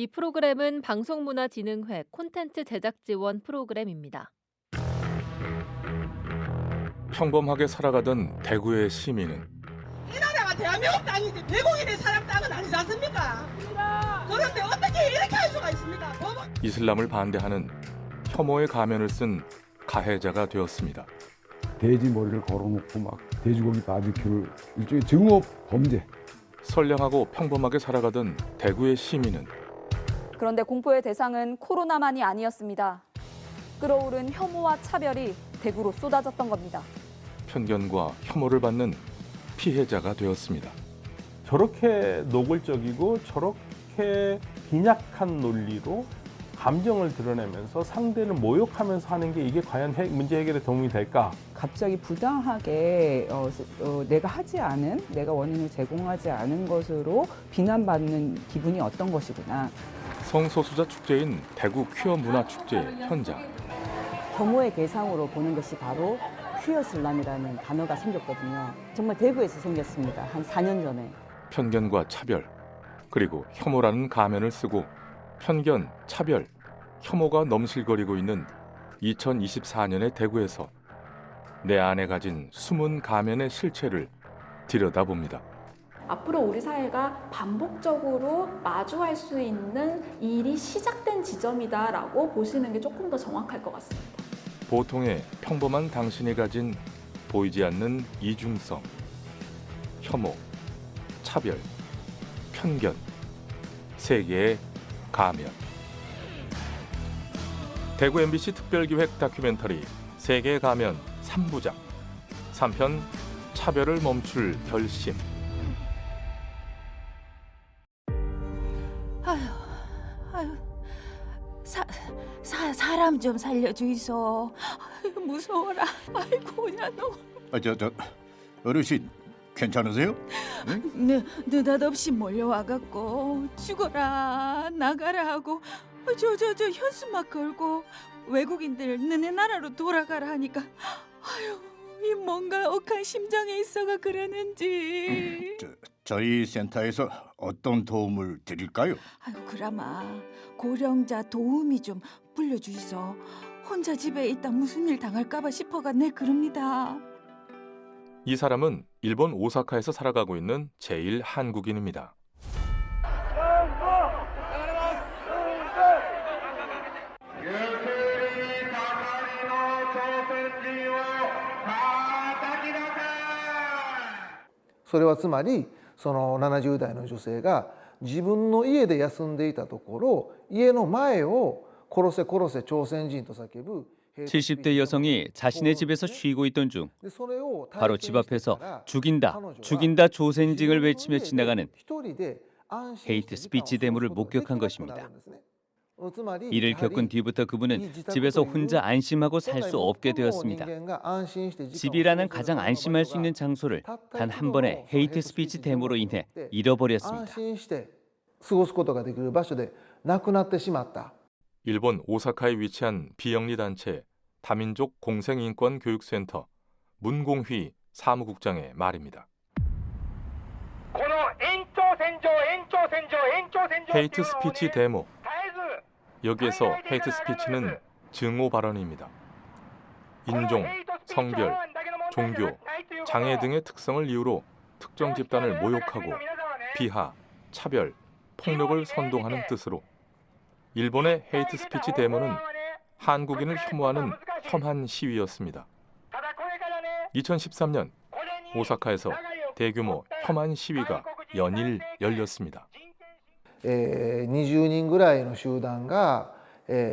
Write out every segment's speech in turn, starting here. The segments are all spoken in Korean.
이 프로그램은 방송문화진흥회 콘텐츠 제작 지원 프로그램입니다. 평범하게 살아가던 대구의 시민은 이 나라가 대한민국 땅이지 외국인이 사람 땅은 아니지 않습니까? 그런데 어떻게 이렇게 할 수가 있습니까? 이슬람을 반대하는 혐오의 가면을 쓴 가해자가 되었습니다. 돼지 머리를 걸어놓고 막 돼지고기 바비큐를 일종의 증오 범죄. 선량하고 평범하게 살아가던 대구의 시민은 그런데 공포의 대상은 코로나만이 아니었습니다. 끓어오른 혐오와 차별이 대구로 쏟아졌던 겁니다. 편견과 혐오를 받는 피해자가 되었습니다. 저렇게 노골적이고 저렇게 빈약한 논리로 감정을 드러내면서 상대를 모욕하면서 하는 게 이게 과연 문제 해결에 도움이 될까? 갑자기 부당하게 내가 하지 않은, 내가 원인을 제공하지 않은 것으로 비난받는 기분이 어떤 것이구나. 성소수자 축제인 대구 퀴어 문화 축제 현장. 혐오의 대상으로 보는 것이 바로 퀴어 슬람이라는 단어가 생겼거든요. 정말 대구에서 생겼습니다. 한 4년 전에. 편견과 차별, 그리고 혐오라는 가면을 쓰고 편견, 차별, 혐오가 넘실거리고 있는 2024년의 대구에서 내 안에 가진 숨은 가면의 실체를 들여다봅니다. 앞으로 우리 사회가 반복적으로 마주할 수 있는 일이 시작된 지점이다라고 보시는 게 조금 더 정확할 것 같습니다. 보통의 평범한 당신이 가진 보이지 않는 이중성, 혐오, 차별, 편견, 세 개의 가면. 대구 MBC 특별기획 다큐멘터리 세계의 가면 3부작 3편 차별을 멈출 결심. 아유, 사람 좀 살려주이소. 아유, 무서워라. 아이고, 야 너. 어르신 괜찮으세요? 응? 느닷없이 몰려와갖고 죽어라 나가라 하고 저 현수막 걸고 외국인들 너네 나라로 돌아가라 하니까 아유 이 뭔가 억한 심정에 있어가 그러는지. 저희 센터에서 어떤 도움을 드릴까요? 아유 그라마 고령자 도우미 좀 불러주이소. 혼자 집에 있다 무슨 일 당할까봐 싶어가 내 그럽니다. 이 사람은 일본 오사카에서 살아가고 있는 제1 한국인입니다.それはつまりその70代の女性が自分の家で休んでいたところ家の前を殺せ殺せ朝鮮人と叫ぶ 70대 여성이 자신의 집에서 쉬고 있던 중 바로 집 앞에서 죽인다, 죽인다 조센징을 외치며 지나가는 헤이트 스피치 데모를 목격한 것입니다. 이를 겪은 뒤부터 그분은 집에서 혼자 안심하고 살 수 없게 되었습니다. 집이라는 가장 안심할 수 있는 장소를 단 한 번의 헤이트 스피치 데모로 인해 잃어버렸습니다. 일본 오사카에 위치한 비영리 단체 다민족 공생인권교육센터 문공휘 사무국장의 말입니다. 헤이트 스피치 데모. 여기에서 헤이트 스피치는 증오 발언입니다. 인종, 성별, 종교, 장애 등의 특성을 이유로 특정 집단을 모욕하고 비하, 차별, 폭력을 선동하는 뜻으로 일본의 헤이트 스피치 데모는 한국인을 혐오하는 혐한 시위였습니다. 2013년 오사카에서 대규모 혐한 시위가 연일 열렸습니다. 20人ぐらいの集団が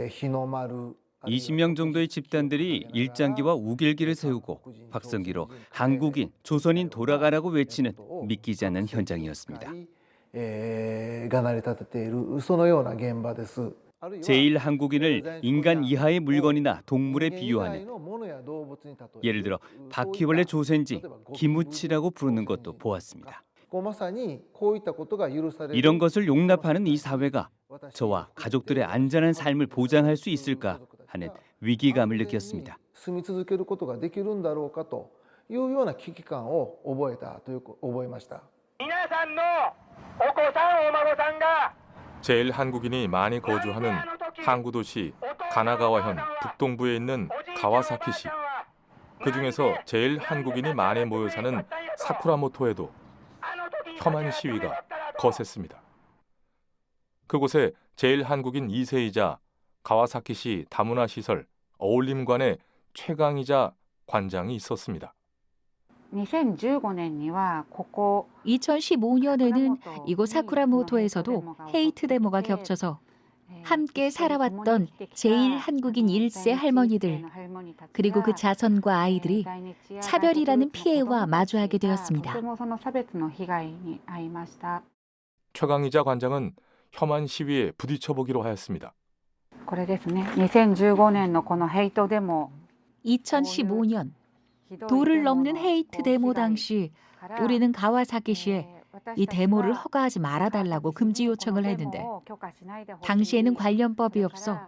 日の丸 20명 정도의 집단들이 일장기와 우길기를 세우고 박성기로 한국인, 조선인 돌아가라고 외치는 믿기지 않는 현장이었습니다. 제1 한국인을 인간 이하의 물건이나 동물에 비유하는, 예를 들어 바퀴벌레 조센징, 기무치라고 부르는 것도 보았습니다. 이런 것을 용납하는 이 사회가 저와 가족들의 안전한 삶을 보장할 수 있을까 하는 위기감을 느꼈습니다. 제일 한국인이 많이 거주하는 항구 도시 가나가와현 북동부에 있는 가와사키시. 그중에서 제일 한국인이 많이 모여 사는 사쿠라모토에도 혐한 시위가 거셌습니다. 그곳에 제일 한국인 2세이자 가와사키시 다문화 시설 어울림관의 최강희자 관장이 있었습니다. 2015년에는 이곳 사쿠라모토에서도 헤이트 데모가 겹쳐서 함께 살아왔던 제일 한국인 1세 할머니들 그리고 그 자손과 아이들이 차별이라는 피해와 마주하게 되었습니다. 최강희자 관장은 혐한 시위에 부딪혀보기로 하였습니다. 2015년 도를 넘는 헤이트 데모 당시 우리는 가와사키시에 이 데모를 허가하지 말아달라고 금지 요청을 했는데 당시에는 관련법이 없어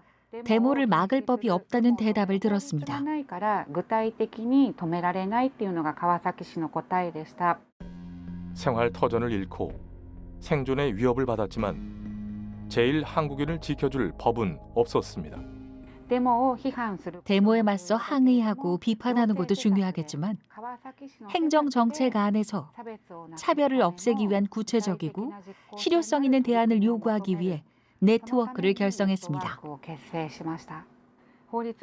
데모를 막을 법이 없다는 대답을 들었습니다. 생활 터전을 잃고 생존의 위협을 받았지만 제일 한국인을 지켜줄 법은 없었습니다. 데모에 맞서 항의하고 비판하는 것도 중요하겠지만 행정 정책 안에서 차별을 없애기 위한 구체적이고 실효성 있는 대안을 요구하기 위해 네트워크를 결성했습니다.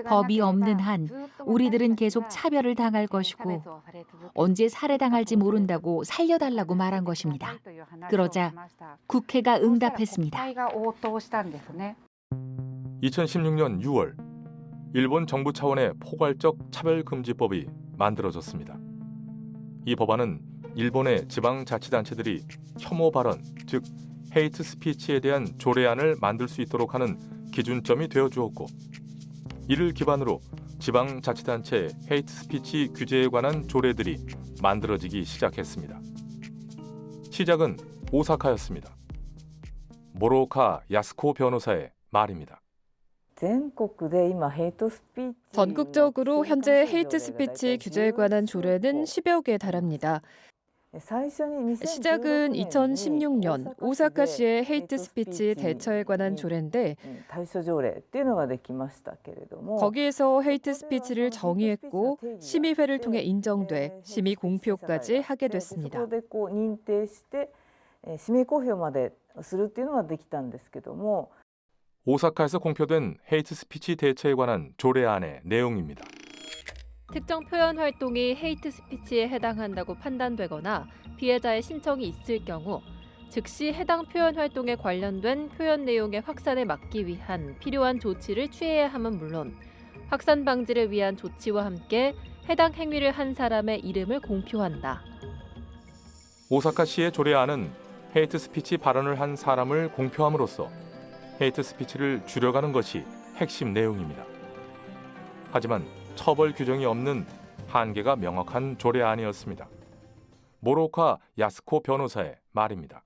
법이 없는 한 우리들은 계속 차별을 당할 것이고 언제 살해당할지 모른다고 살려달라고 말한 것입니다. 그러자 국회가 응답했습니다. 2016년 6월 일본 정부 차원의 포괄적 차별금지법이 만들어졌습니다. 이 법안은 일본의 지방자치단체들이 혐오 발언, 즉 헤이트 스피치에 대한 조례안을 만들 수 있도록 하는 기준점이 되어주었고 이를 기반으로 지방자치단체 헤이트 스피치 규제에 관한 조례들이 만들어지기 시작했습니다. 시작은 오사카였습니다. 모로오카 야스코 변호사의 말입니다. 전국적으로 현재 헤이트 스피치 규제에 관한 조례는 10여 개에 달합니다. 시작은 2016년 오사카시의 헤이트 스피치 대처에 관한 조례인데 거기에서 헤이트 스피치를 정의했고 심의회를 통해 인정돼 심의 공표까지 하게 됐습니다. 오사카에서 공표된 헤이트 스피치 대처에 관한 조례안의 내용입니다. 특정 표현 활동이 헤이트 스피치에 해당한다고 판단되거나 피해자의 신청이 있을 경우 즉시 해당 표현 활동에 관련된 표현 내용의 확산을 막기 위한 필요한 조치를 취해야 함은 물론 확산 방지를 위한 조치와 함께 해당 행위를 한 사람의 이름을 공표한다. 오사카시의 조례안은 헤이트 스피치 발언을 한 사람을 공표함으로써 헤이트 스피치를 줄여가는 것이 핵심 내용입니다. 하지만 처벌 규정이 없는 한계가 명확한 조례안이었습니다. 모로오카 야스코 변호사의 말입니다.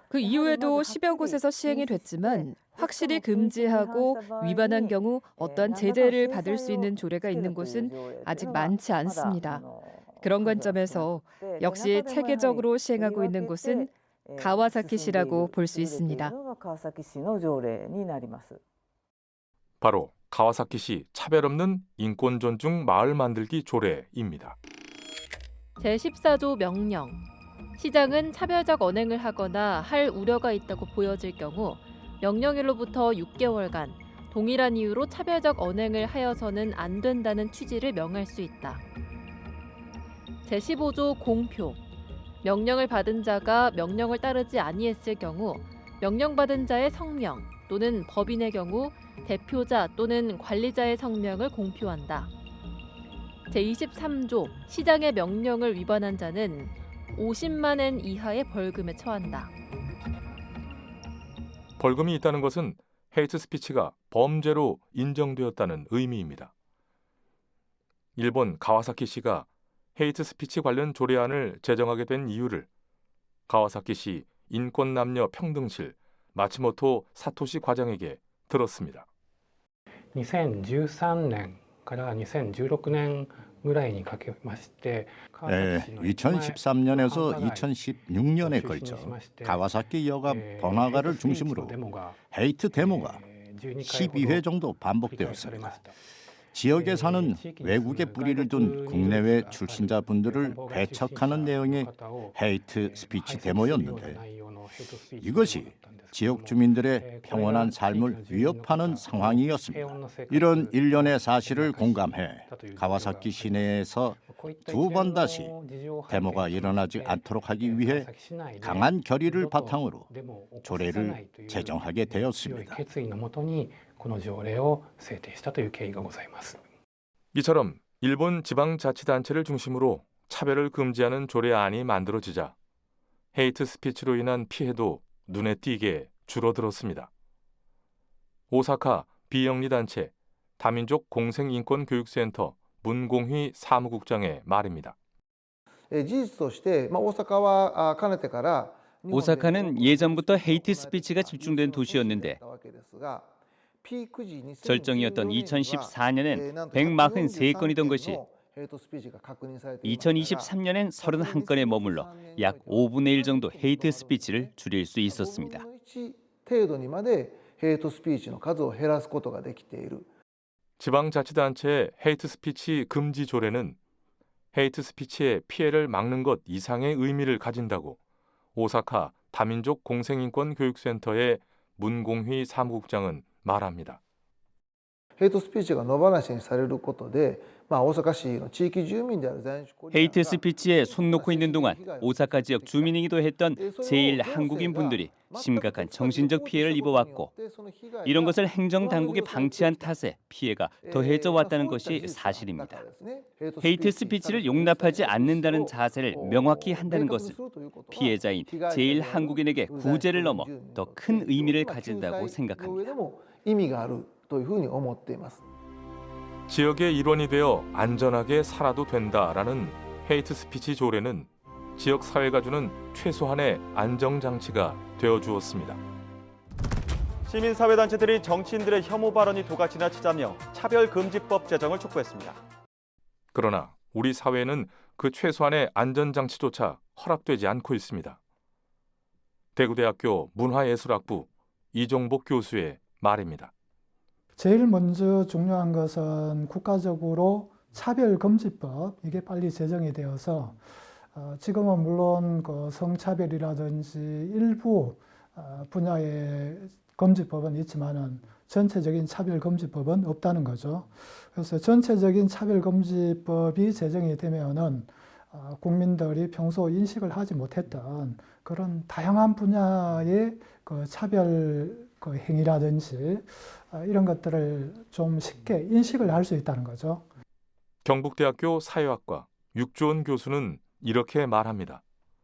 그 이후에도 10여 곳에서 시행이 됐지만 확실히 금지하고 위반한 경우 어떠한 제재를 받을 수 있는 조례가 있는 곳은 아직 많지 않습니다. 그런 관점에서 역시 체계적으로 시행하고 있는 곳은 가와사키시라고 볼 수 있습니다. 바로 가와사키시 차별 없는 인권 존중 마을 만들기 조례입니다. 제14조 명령. 시장은 차별적 언행을 하거나 할 우려가 있다고 보여질 경우 명령일로부터 6개월간 동일한 이유로 차별적 언행을 하여서는 안 된다는 취지를 명할 수 있다. 제15조 공표. 명령을 받은 자가 명령을 따르지 아니했을 경우 명령받은 자의 성명 또는 법인의 경우 대표자 또는 관리자의 성명을 공표한다. 제23조 시장의 명령을 위반한 자는 50만 엔 이하의 벌금에 처한다. 벌금이 있다는 것은 헤이트 스피치가 범죄로 인정되었다는 의미입니다. 일본 가와사키시가 헤이트 스피치 관련 조례안을 제정하게 된 이유를 가와사키시 인권남녀평등실 마츠모토 사토시 과장에게 들었습니다. 2013年から2016年 2013년에서 2016년에 걸쳐 가와사키여가 번화가를 중심으로 헤이트 데모가 12회 정도 반복되었습니다. 지역에 사는 외국에 뿌리를 둔 국내외 출신자분들을 배척하는 내용의 헤이트 스피치 데모였는데 이것이 지역 주민들의 평온한 삶을 위협하는 상황이었습니다. 이런 일련의 사실을 공감해 가와사키 시내에서 두 번 다시 데모가 일어나지 않도록 하기 위해 강한 결의를 바탕으로 조례를 제정하게 되었습니다. 이처럼 일본 지방자치단체를 중심으로 차별을 금지하는 조례안이 만들어지자 헤이트 스피치로 인한 피해도 눈에 띄게 줄어들었습니다. 오사카 비영리단체 다민족 공생인권교육센터 문공휘 사무국장의 말입니다. 오사카는 예전부터 헤이트 스피치가 집중된 도시였는데 절정이었던 2014년엔 143건이던 것이 2023년엔 31건에 머물러 약 5분의 1 정도 헤이트 스피치를 줄일 수 있었습니다. 지방자치단체의 헤이트 스피치 금지 조례는 헤이트 스피치의 피해를 막는 것 이상의 의미를 가진다고 오사카 다민족 공생인권교육센터의 문공휘 사무국장은 말합니다. 헤이트 스피치가 노바나시されることで 헤이트 스피치에 손 놓고 있는 동안 오사카 지역 주민이기도 했던 제일 한국인 분들이 심각한 정신적 피해를 입어왔고 이런 것을 행정당국이 방치한 탓에 피해가 더해져 왔다는 것이 사실입니다. 헤이트 스피치를 용납하지 않는다는 자세를 명확히 한다는 것은 피해자인 제일 한국인에게 구제를 넘어 더 큰 의미를 가진다고 생각합니다. 지역의 일원이 되어 안전하게 살아도 된다라는 헤이트 스피치 조례는 지역 사회가 주는 최소한의 안정장치가 되어주었습니다. 시민사회단체들이 정치인들의 혐오 발언이 도가 지나치자며 차별금지법 제정을 촉구했습니다. 그러나 우리 사회는 그 최소한의 안전장치조차 허락되지 않고 있습니다. 대구대학교 문화예술학부 이종복 교수의 말입니다. 제일 먼저 중요한 것은 국가적으로 차별금지법 이게 빨리 제정이 되어서 지금은 물론 그 성차별이라든지 일부 분야의 금지법은 있지만은 전체적인 차별금지법은 없다는 거죠. 그래서 전체적인 차별금지법이 제정이 되면은 국민들이 평소 인식을 하지 못했던 그런 다양한 분야의 그 차별 그 행위라든지 이런 것들을 좀 쉽게 인식을 할 수 있다는 거죠. 경북대학교 사회학과 육조은 교수는 이렇게 말합니다.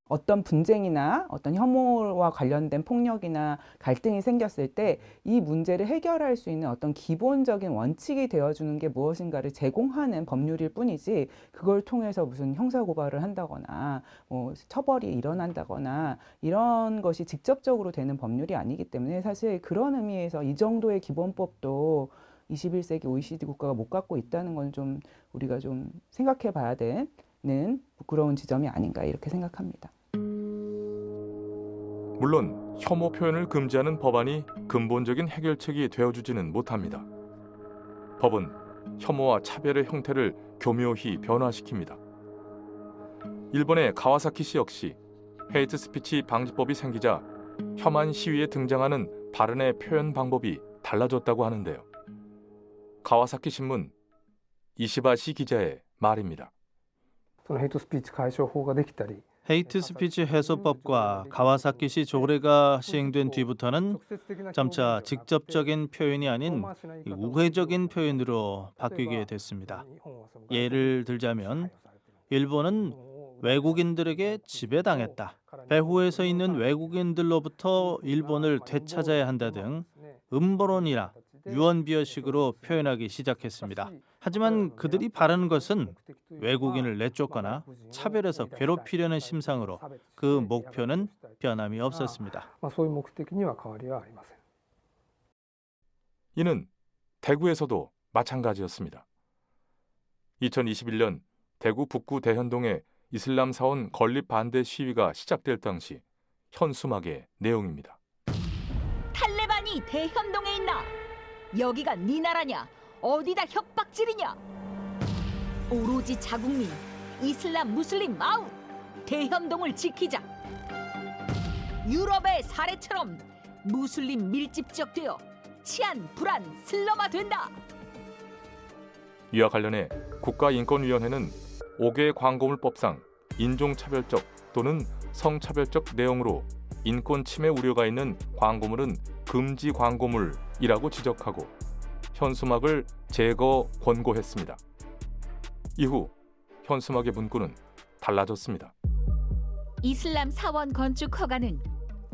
어떤 분쟁이나 어떤 혐오와 관련된 폭력이나 갈등이 생겼을 때 이 문제를 해결할 수 있는 어떤 기본적인 원칙이 되어주는 게 무엇인가를 제공하는 법률일 뿐이지 그걸 통해서 무슨 형사고발을 한다거나 뭐 처벌이 일어난다거나 이런 것이 직접적으로 되는 법률이 아니기 때문에 사실 그런 의미에서 이 정도의 기본법도 21세기 OECD 국가가 못 갖고 있다는 건 좀 우리가 좀 생각해 봐야 되는 부끄러운 지점이 아닌가 이렇게 생각합니다. 물론 혐오 표현을 금지하는 법안이 근본적인 해결책이 되어주지는 못합니다. 법은 혐오와 차별의 형태를 교묘히 변화시킵니다. 일본의 가와사키시 역시 헤이트 스피치 방지법이 생기자 혐한 시위에 등장하는 발언의 표현 방법이 달라졌다고 하는데요. 가와사키 신문 이시바시 기자의 말입니다. 헤이트 스피치 해소법과 가와사키시 조례가 시행된 뒤부터는 점차 직접적인 표현이 아닌 우회적인 표현으로 바뀌게 됐습니다. 예를 들자면 일본은 외국인들에게 지배당했다. 배후에 서 있는 외국인들로부터 일본을 되찾아야 한다 등 음보론이나 유언비어식으로 표현하기 시작했습니다. 하지만 그들이 바라는 것은 외국인을 내쫓거나 차별해서 괴롭히려는 심상으로 그 목표는 변함이 없었습니다. 이는 대구에서도 마찬가지였습니다. 2021년 대구 북구 대현동의 이슬람 사원 건립 반대 시위가 시작될 당시 현수막의 내용입니다. 탈레반이 대현동에 있나? 여기가 네 나라냐? 어디다 협박질이냐? 오로지 자국민, 이슬람 무슬림 아웃! 대현동을 지키자! 유럽의 사례처럼 무슬림 밀집 지역되어 치안, 불안, 슬럼화된다! 이와 관련해 국가인권위원회는 5개 광고물법상 인종차별적 또는 성차별적 내용으로 인권 침해 우려가 있는 광고물은 금지 광고물이라고 지적하고 현수막을 제거 권고했습니다. 이후 현수막의 문구는 달라졌습니다. 이슬람 사원 건축 허가는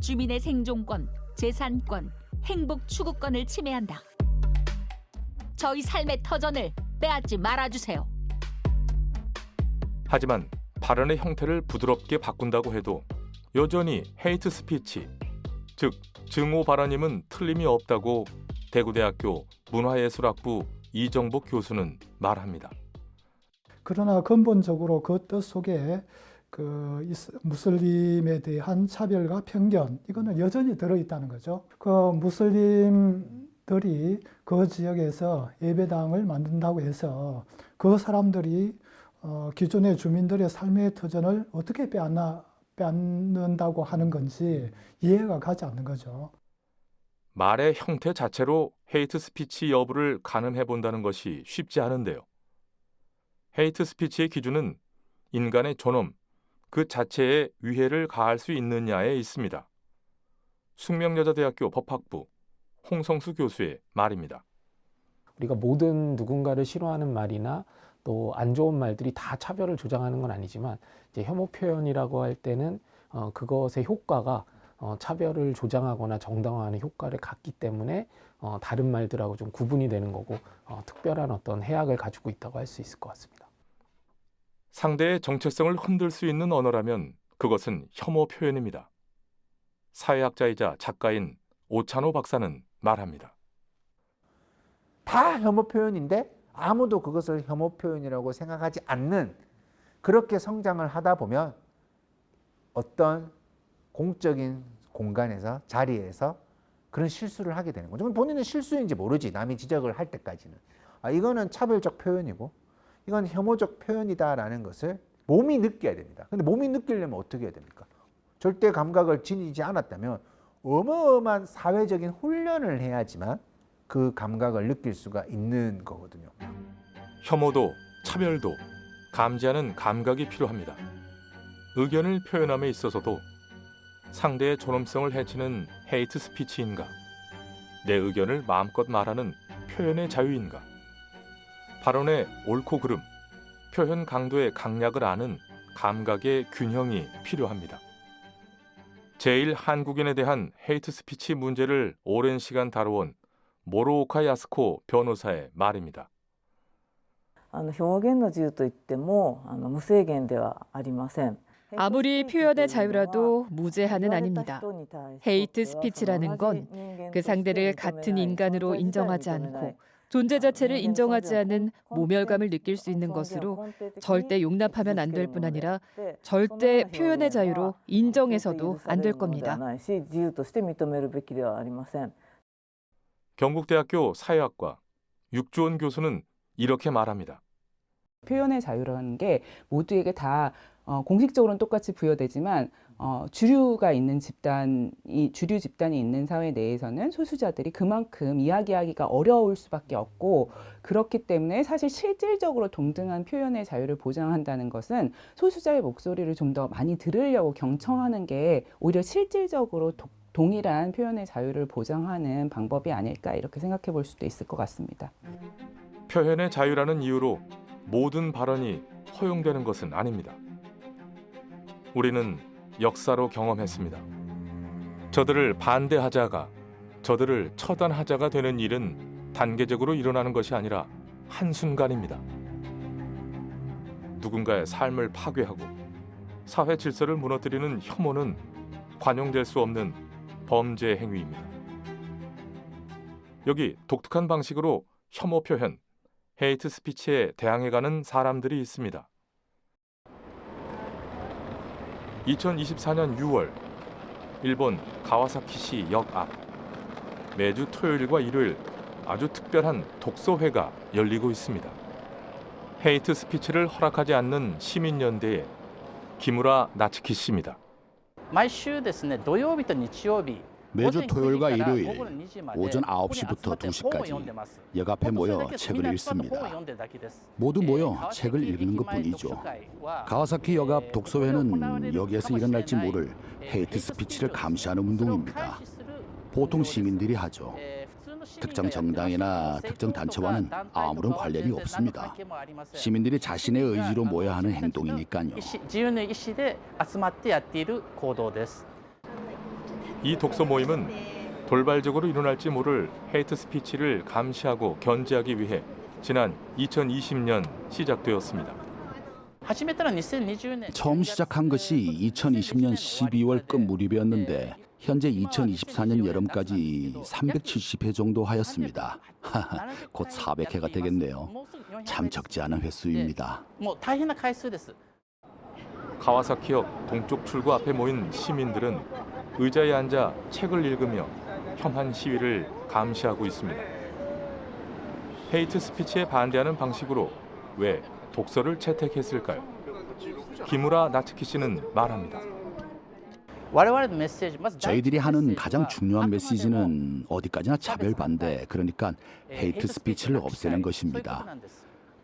주민의 생존권, 재산권, 행복 추구권을 침해한다. 저희 삶의 터전을 빼앗지 말아주세요. 하지만 발언의 형태를 부드럽게 바꾼다고 해도 여전히 헤이트 스피치, 즉 증오 발언임은 틀림이 없다고 대구대학교 문화예술학부 이정복 교수는 말합니다. 그러나 근본적으로 그 뜻 속에 그 무슬림에 대한 차별과 편견, 이거는 여전히 들어있다는 거죠. 그 무슬림들이 그 지역에서 예배당을 만든다고 해서 그 사람들이 기존의 주민들의 삶의 터전을 어떻게 빼앗는다고 하는 건지 이해가 가지 않는 거죠. 말의 형태 자체로 헤이트 스피치 여부를 가늠해 본다는 것이 쉽지 않은데요. 헤이트 스피치의 기준은 인간의 존엄, 그 자체에 위해를 가할 수 있느냐에 있습니다. 숙명여자대학교 법학부 홍성수 교수의 말입니다. 우리가 모든 누군가를 싫어하는 말이나 또 안 좋은 말들이 다 차별을 조장하는 건 아니지만 이제 혐오 표현이라고 할 때는 그것의 효과가 차별을 조장하거나 정당화하는 효과를 갖기 때문에 다른 말들하고 좀 구분이 되는 거고 특별한 어떤 해악을 가지고 있다고 할 수 있을 것 같습니다. 상대의 정체성을 흔들 수 있는 언어라면 그것은 혐오 표현입니다. 사회학자이자 작가인 오찬호 박사는 말합니다. 다 혐오 표현인데 아무도 그것을 혐오 표현이라고 생각하지 않는, 그렇게 성장을 하다 보면 어떤 공적인 공간에서, 자리에서 그런 실수를 하게 되는 거죠. 본인은 실수인지 모르지, 남이 지적을 할 때까지는. 이거는 차별적 표현이고 이건 혐오적 표현이다라는 것을 몸이 느껴야 됩니다. 근데 몸이 느끼려면 어떻게 해야 됩니까? 절대 감각을 지니지 않았다면 어마어마한 사회적인 훈련을 해야지만 그 감각을 느낄 수가 있는 거거든요. 혐오도 차별도 감지하는 감각이 필요합니다. 의견을 표현함에 있어서도 상대의 존엄성을 해치는 헤이트 스피치인가, 내 의견을 마음껏 말하는 표현의 자유인가, 발언의 옳고 그름, 표현 강도의 강약을 아는 감각의 균형이 필요합니다. 제1한국인에 대한 헤이트 스피치 문제를 오랜 시간 다뤄온 모로오카 야스코 변호사의 말입니다. 아무리 표현의 자유라도 무제한은 아닙니다. 헤이트 스피치라는 건 그 상대를 같은 인간으로 인정하지 않고 존재 자체를 인정하지 않은 모멸감을 느낄 수 있는 것으로 절대 용납하면 안 될 뿐 아니라 절대 표현의 자유로 인정해서도 안 될 겁니다. 경북대학교 사회학과 육주원 교수는 이렇게 말합니다. 표현의 자유라는 게 모두에게 다 공식적으로는 똑같이 부여되지만 주류가 있는 주류 집단이 있는 사회 내에서는 소수자들이 그만큼 이야기하기가 어려울 수밖에 없고, 그렇기 때문에 사실 실질적으로 동등한 표현의 자유를 보장한다는 것은 소수자의 목소리를 좀 더 많이 들으려고 경청하는 게 오히려 실질적으로 동일한 표현의 자유를 보장하는 방법이 아닐까, 이렇게 생각해 볼 수도 있을 것 같습니다. 표현의 자유라는 이유로 모든 발언이 허용되는 것은 아닙니다. 우리는 역사로 경험했습니다. 저들을 반대하자가, 저들을 처단하자가 되는 일은 단계적으로 일어나는 것이 아니라 한순간입니다. 누군가의 삶을 파괴하고 사회 질서를 무너뜨리는 혐오는 관용될 수 없는 범죄 행위입니다. 여기 독특한 방식으로 혐오 표현, 헤이트 스피치에 대항해가는 사람들이 있습니다. 2024년 6월 일본 가와사키시 역 앞 매주 토요일과 일요일 아주 특별한 독서회가 열리고 있습니다. 헤이트 스피치를 허락하지 않는 시민연대의 기무라 나츠키 씨입니다. 매주 토요일과 일요일 오전 9시부터 2시까지 역 앞에 모여 책을 읽습니다. 모두 모여 책을 읽는 것뿐이죠. 가와사키 역 앞 독서회는 여기에서 일어날지 모를 헤이트 스피치를 감시하는 운동입니다. 보통 시민들이 하죠. 특정 정당이나 특정 단체와는 아무런 관련이 없습니다. 시민들이 자신의 의지로 모여야 하는 행동이니까요. 이 독서 모임은 돌발적으로 일어날지 모를 헤이트 스피치를 감시하고 견제하기 위해 지난 2020년 시작되었습니다. 처음 시작한 것이 2020년 12월 끝 무렵이었는데 현재 2024년 여름까지 370회 정도 하였습니다. 곧 400회가 되겠네요. 참 적지 않은 횟수입니다. 가와사키역 동쪽 출구 앞에 모인 시민들은 의자에 앉아 책을 읽으며 혐한 시위를 감시하고 있습니다. 헤이트 스피치에 반대하는 방식으로 왜 독서를 채택했을까요? 기무라 나츠키 씨는 말합니다. 저희들이 하는 가장 중요한 메시지는 어디까지나 차별 반대, 그러니까 헤이트 스피치를 없애는 것입니다.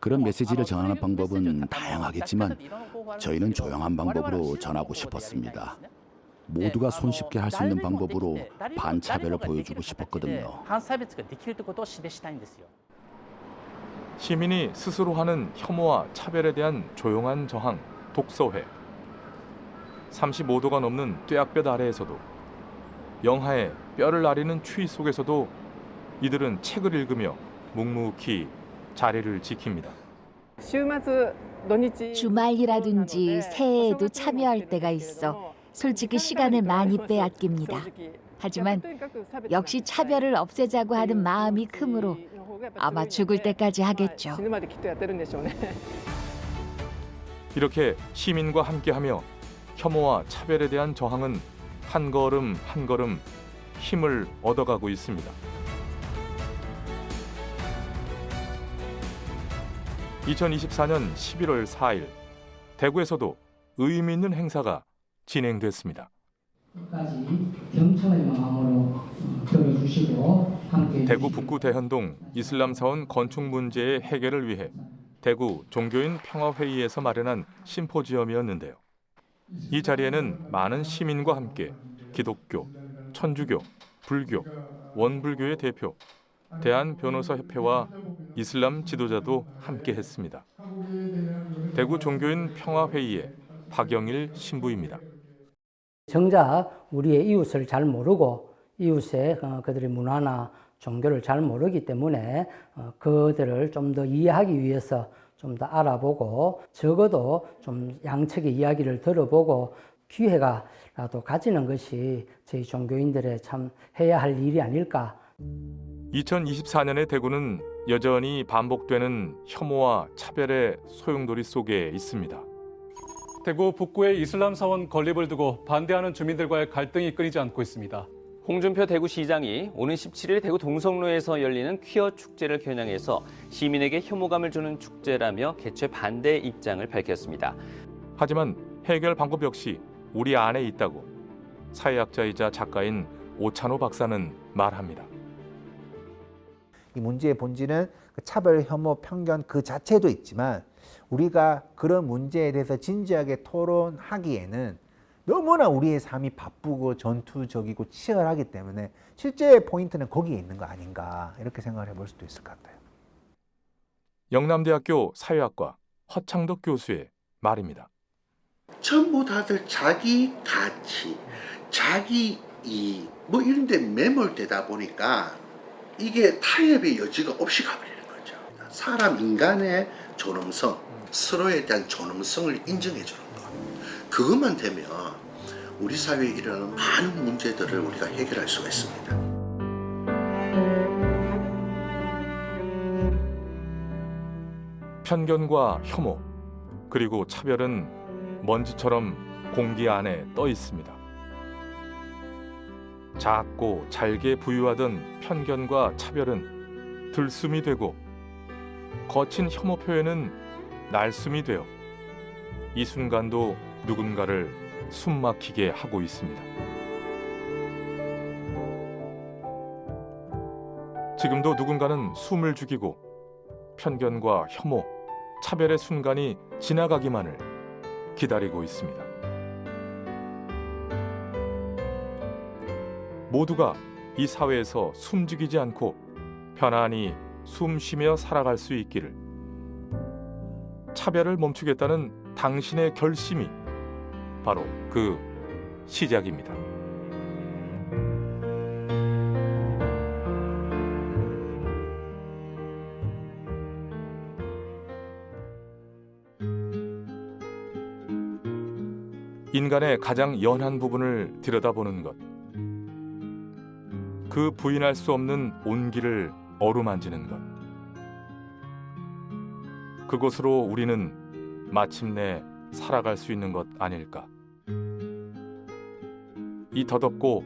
그런 메시지를 전하는 방법은 다양하겠지만 저희는 조용한 방법으로 전하고 싶었습니다. 모두가 손쉽게 할 수 있는 방법으로 반차별을 보여주고 싶었거든요. 시민이 스스로 하는 혐오와 차별에 대한 조용한 저항, 독서회. 35도가 넘는 뙤약볕 아래에서도 영하에 뼈를 아리는 추위 속에서도 이들은 책을 읽으며 묵묵히 자리를 지킵니다. 주말이라든지 새해에도 참여할 때가 있어 솔직히 시간을 많이 빼앗깁니다. 하지만 역시 차별을 없애자고 하는 마음이 크므로 아마 죽을 때까지 하겠죠. 이렇게 시민과 함께하며 혐오와 차별에 대한 저항은 한 걸음 한 걸음 힘을 얻어가고 있습니다. 2024년 11월 4일 대구에서도 의미 있는 행사가 진행됐습니다. 경청의 마음으로 들어주시고 함께 대구 북구 대현동 이슬람 사원 건축 문제의 해결을 위해 대구 종교인 평화회의에서 마련한 심포지엄이었는데요. 이 자리에는 많은 시민과 함께 기독교, 천주교, 불교, 원불교의 대표, 대한변호사협회와 이슬람 지도자도 함께했습니다. 대구 종교인 평화회의의 박영일 신부입니다. 정작 우리의 이웃을 잘 모르고 이웃의 그들의 문화나 종교를 잘 모르기 때문에 그들을 좀 더 이해하기 위해서 좀 더 알아보고 적어도 좀 양측의 이야기를 들어보고 기회가라도 가지는 것이 저희 종교인들의 참 해야 할 일이 아닐까. 2024년의 대구는 여전히 반복되는 혐오와 차별의 소용돌이 속에 있습니다. 대구 북구의 이슬람 사원 건립을 두고 반대하는 주민들과의 갈등이 끊이지 않고 있습니다. 홍준표 대구시장이 오는 17일 대구 동성로에서 열리는 퀴어 축제를 겨냥해서 시민에게 혐오감을 주는 축제라며 개최 반대 입장을 밝혔습니다. 하지만 해결 방법 역시 우리 안에 있다고 사회학자이자 작가인 오찬호 박사는 말합니다. 이 문제의 본질은 차별, 혐오, 편견 그 자체도 있지만 우리가 그런 문제에 대해서 진지하게 토론하기에는 너무나 우리의 삶이 바쁘고 전투적이고 치열하기 때문에 실제 포인트는 거기에 있는 거 아닌가 이렇게 생각을 해볼 수도 있을 것 같아요. 영남대학교 사회학과 허창덕 교수의 말입니다. 전부 다들 자기 가치, 자기 이익 뭐 이런 데 매몰되다 보니까 이게 타협의 여지가 없이 가버리는 거죠. 사람 인간의 존엄성, 서로에 대한 존엄성을 인정해 주는 것. 그것만 되면 우리 사회에 일어나는 많은 문제들을 우리가 해결할 수가 있습니다. 편견과 혐오, 그리고 차별은 먼지처럼 공기 안에 떠 있습니다. 작고 잘게 부유하던 편견과 차별은 들숨이 되고 거친 혐오 표현은 날숨이 되어 이 순간도 누군가를 숨막히게 하고 있습니다. 지금도 누군가는 숨을 죽이고 편견과 혐오, 차별의 순간이 지나가기만을 기다리고 있습니다. 모두가 이 사회에서 숨죽이지 않고 편안히 숨 쉬며 살아갈 수 있기를. 차별을 멈추겠다는 당신의 결심이 바로 그 시작입니다. 인간의 가장 연한 부분을 들여다보는 것. 그 부인할 수 없는 온기를 어루만지는 것. 그곳으로 우리는 마침내 살아갈 수 있는 것 아닐까. 이 더덥고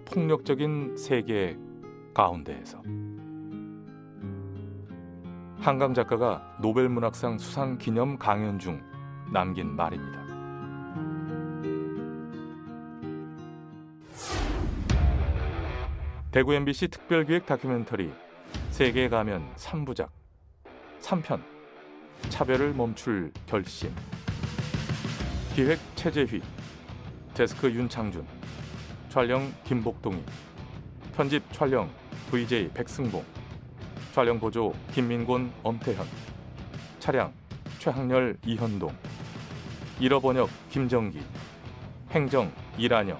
폭력적인 세계 가운데에서 한강 작가가 노벨문학상 수상 기념 강연 중 남긴 말입니다. 대구 MBC 특별기획 다큐멘터리 세계 가면 3부작 3편 차별을 멈출 결심. 기획 최재휘, 데스크 윤창준, 촬영 김복동이, 편집 촬영 VJ 백승봉, 촬영 보조 김민곤 엄태현, 차량 최학렬 이현동, 일어 번역 김정기, 행정 이란영,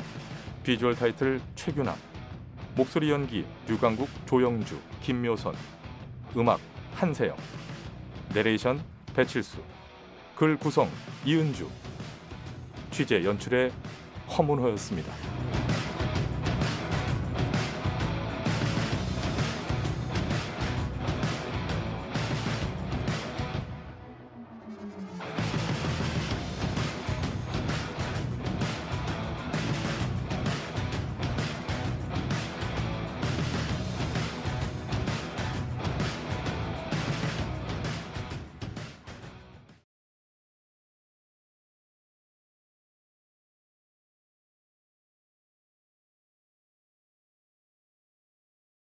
비주얼 타이틀 최규남, 목소리 연기 유강국 조영주 김묘선, 음악 한세영, 내레이션 배칠수, 글 구성 이은주, 취재 연출의 허문호였습니다.